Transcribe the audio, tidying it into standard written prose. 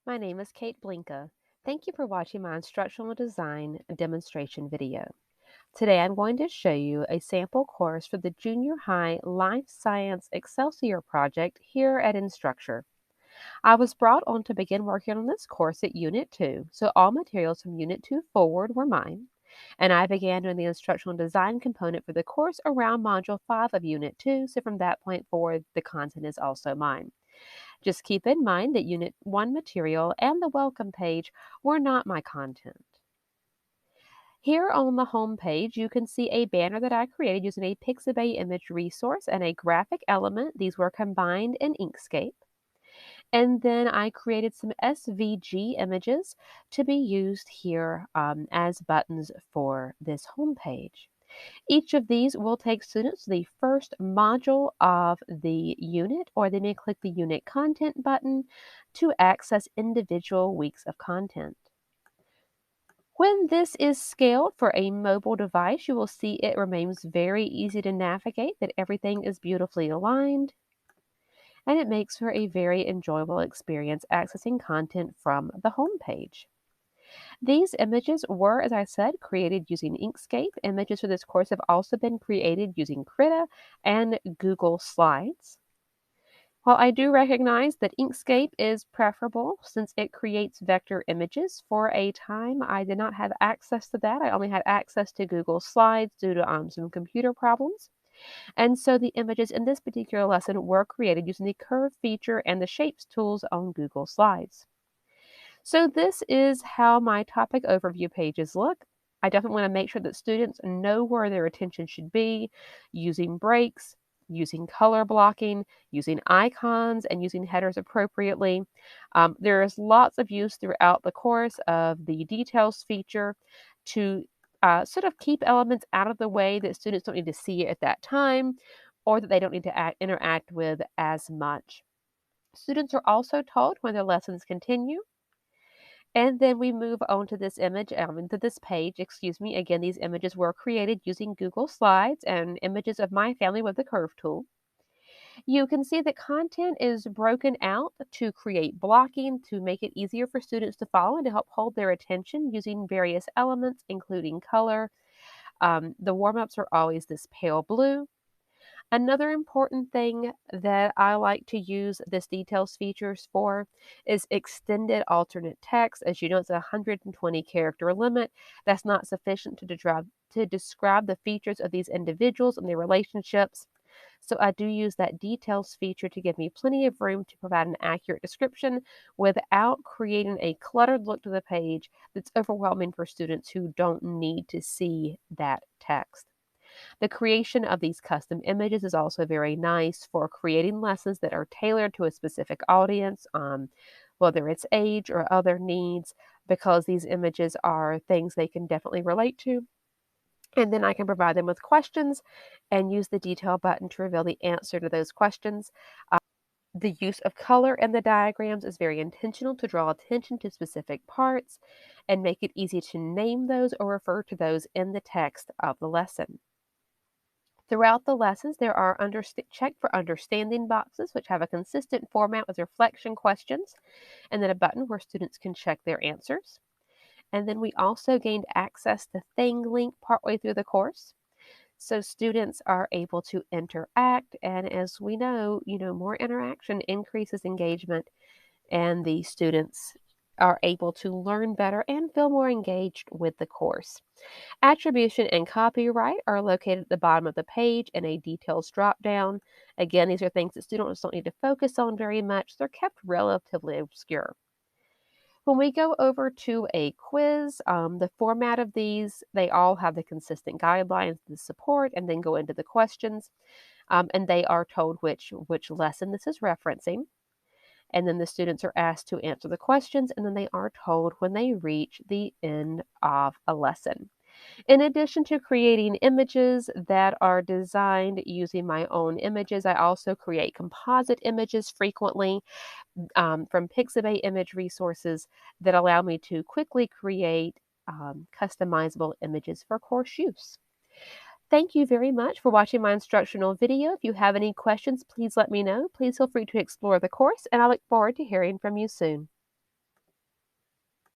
My name is Kate Blinka. Thank you for watching my instructional design demonstration video. Today I'm going to show you a sample course for the Junior High Life Science Excelsior project here at Instructure. I was brought on to begin working on this course at Unit 2, so all materials from Unit 2 forward were mine. And I began doing the instructional design component for the course around Module 5 of Unit 2, so from that point forward, the content is also mine. Just keep in mind that Unit 1 material and the welcome page were not my content. Here on the home page, you can see a banner that I created using a Pixabay image resource and a graphic element. These were combined in Inkscape. And then I created some SVG images to be used here as buttons for this home page. Each of these will take students to the first module of the unit, or they may click the unit content button to access individual weeks of content. When this is scaled for a mobile device, you will see it remains very easy to navigate, that everything is beautifully aligned, and it makes for a very enjoyable experience accessing content from the home page. These images were, as I said, created using Inkscape. Images for this course have also been created using Krita and Google Slides. While I do recognize that Inkscape is preferable since it creates vector images, for a time I did not have access to that. I only had access to Google Slides due to some computer problems. And so the images in this particular lesson were created using the curve feature and the shapes tools on Google Slides. So this is how my topic overview pages look. I definitely want to make sure that students know where their attention should be, using breaks, using color blocking, using icons, and using headers appropriately. There is lots of use throughout the course of the details feature to sort of keep elements out of the way that students don't need to see it at that time, or that they don't need to interact with as much. Students are also told when their lessons continue, and then we move on to this image, to this page, excuse me. Again, these images were created using Google Slides and images of my family with the curve tool. You can see that content is broken out to create blocking to make it easier for students to follow and to help hold their attention using various elements, including color. The warm-ups are always this pale blue. Another important thing that I like to use this details features for is extended alternate text. As you know, it's a 120 character limit. That's not sufficient to describe the features of these individuals and their relationships. So I do use that details feature to give me plenty of room to provide an accurate description without creating a cluttered look to the page that's overwhelming for students who don't need to see that text. The creation of these custom images is also very nice for creating lessons that are tailored to a specific audience, whether it's age or other needs, because these images are things they can definitely relate to. And then I can provide them with questions and use the detail button to reveal the answer to those questions. Uh, the use of color in the diagrams is very intentional to draw attention to specific parts and make it easy to name those or refer to those in the text of the lesson. Throughout the lessons, there are check for understanding boxes, which have a consistent format with reflection questions, and then a button where students can check their answers. And then we also gained access to ThingLink partway through the course. So students are able to interact, and as we know, more interaction increases engagement, and the students are able to learn better and feel more engaged with the course. Attribution and copyright are located at the bottom of the page in a details drop-down. Again, these are things that students don't need to focus on very much. They're kept relatively obscure. When we go over to a quiz, the format of these, they all have the consistent guidelines, the support, and then go into the questions. And they are told which lesson this is referencing. And then the students are asked to answer the questions, and then they are told when they reach the end of a lesson. In addition to creating images that are designed using my own images, I also create composite images frequently from Pixabay image resources that allow me to quickly create customizable images for course use. Thank you very much for watching my instructional video. If you have any questions, please let me know. Please feel free to explore the course, and I look forward to hearing from you soon.